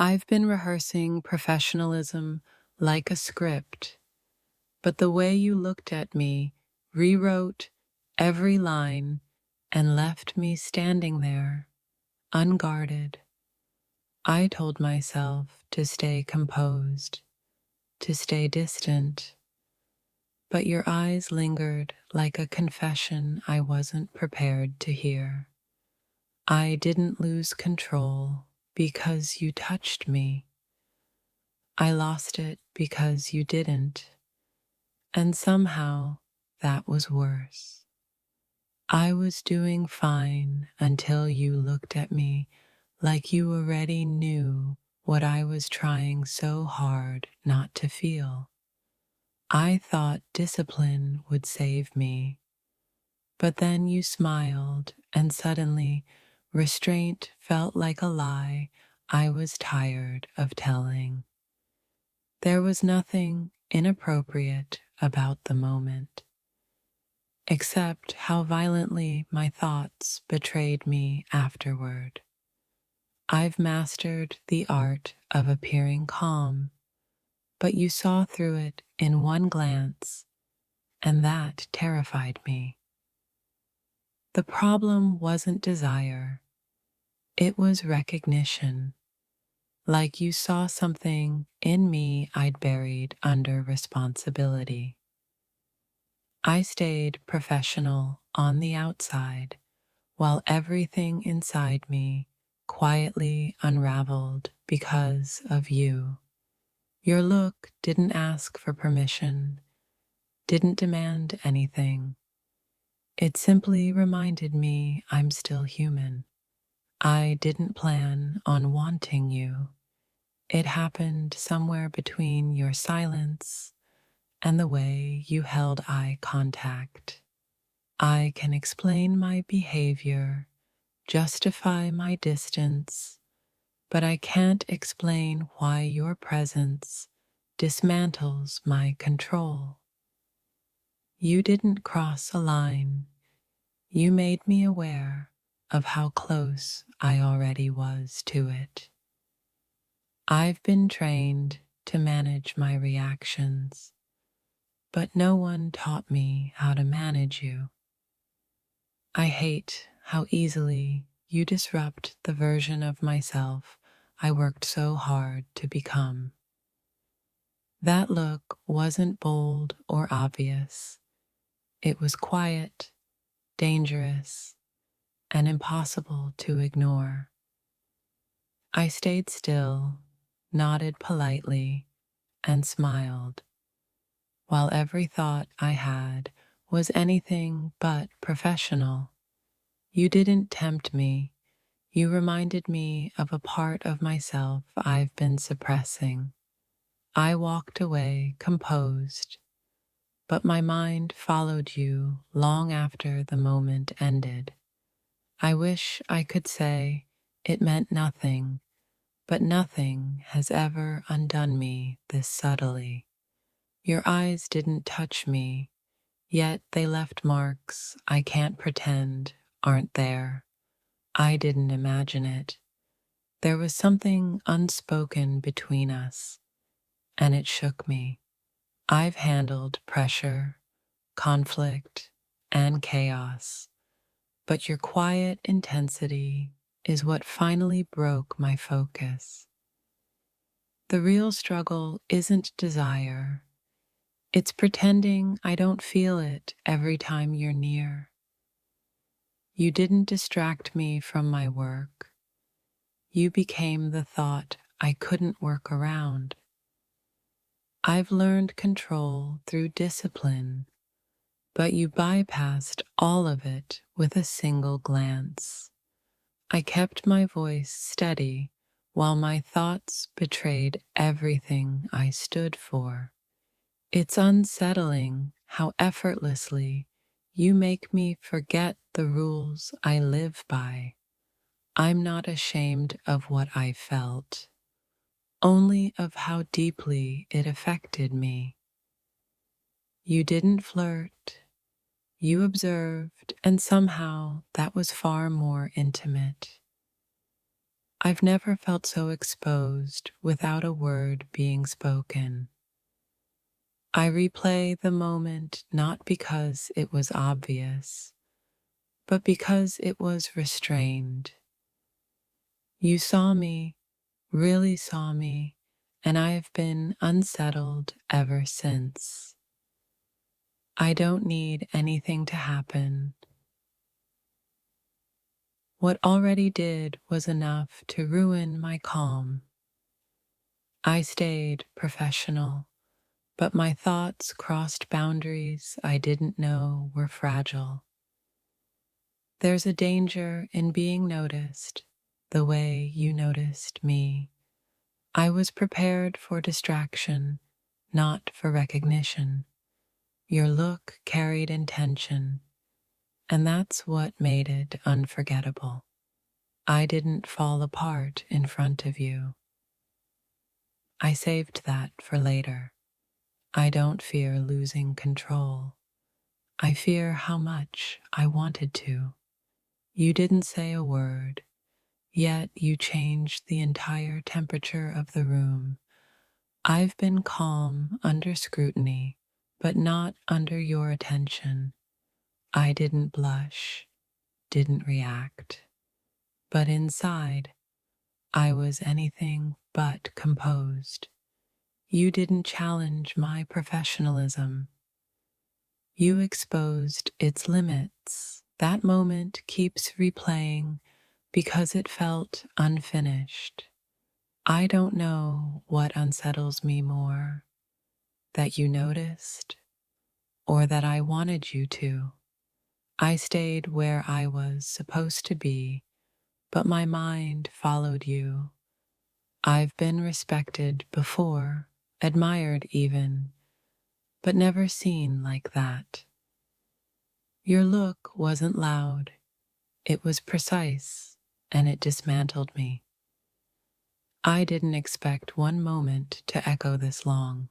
I've been rehearsing professionalism like a script, but the way you looked at me rewrote every line and left me standing there, unguarded. I told myself to stay composed, to stay distant, but your eyes lingered like a confession I wasn't prepared to hear. I didn't lose control because you touched me. I lost it because you didn't, and somehow that was worse. I was doing fine until you looked at me like you already knew what I was trying so hard not to feel. I thought discipline would save me, but then you smiled and suddenly restraint felt like a lie I was tired of telling. There was nothing inappropriate about the moment, except how violently my thoughts betrayed me afterward. I've mastered the art of appearing calm, but you saw through it in one glance, and that terrified me. The problem wasn't desire, it was recognition, like you saw something in me I'd buried under responsibility. I stayed professional on the outside while everything inside me quietly unraveled because of you. Your look didn't ask for permission, didn't demand anything. It simply reminded me I'm still human. I didn't plan on wanting you. It happened somewhere between your silence and the way you held eye contact. I can explain my behavior, justify my distance, but I can't explain why your presence dismantles my control. You didn't cross a line. You made me aware of how close I already was to it. I've been trained to manage my reactions, but no one taught me how to manage you. I hate how easily you disrupt the version of myself I worked so hard to become. That look wasn't bold or obvious. It was quiet, dangerous, and impossible to ignore. I stayed still, nodded politely, and smiled, while every thought I had was anything but professional. You didn't tempt me. You reminded me of a part of myself I've been suppressing. I walked away composed, but my mind followed you long after the moment ended. I wish I could say it meant nothing, but nothing has ever undone me this subtly. Your eyes didn't touch me, yet they left marks I can't pretend aren't there. I didn't imagine it. There was something unspoken between us, and it shook me. I've handled pressure, conflict, and chaos, but your quiet intensity is what finally broke my focus. The real struggle isn't desire, it's pretending I don't feel it every time you're near. You didn't distract me from my work. You became the thought I couldn't work around. I've learned control through discipline, but you bypassed all of it with a single glance. I kept my voice steady while my thoughts betrayed everything I stood for. It's unsettling how effortlessly you make me forget the rules I live by. I'm not ashamed of what I felt, only of how deeply it affected me. You didn't flirt, you observed, and somehow that was far more intimate. I've never felt so exposed without a word being spoken. I replay the moment not because it was obvious, but because it was restrained. You saw me, really saw me, and I have been unsettled ever since. I don't need anything to happen. What already did was enough to ruin my calm. I stayed professional, but my thoughts crossed boundaries I didn't know were fragile. There's a danger in being noticed the way you noticed me. I was prepared for distraction, not for recognition. Your look carried intention, and that's what made it unforgettable. I didn't fall apart in front of you. I saved that for later. I don't fear losing control. I fear how much I wanted to. You didn't say a word, yet you changed the entire temperature of the room. I've been calm under scrutiny, but not under your attention. I didn't blush, didn't react. But inside, I was anything but composed. You didn't challenge my professionalism. You exposed its limits. That moment keeps replaying because it felt unfinished. I don't know what unsettles me more, that you noticed or that I wanted you to. I stayed where I was supposed to be, but my mind followed you. I've been respected before, admired even, but never seen like that. Your look wasn't loud, it was precise, and it dismantled me. I didn't expect one moment to echo this long.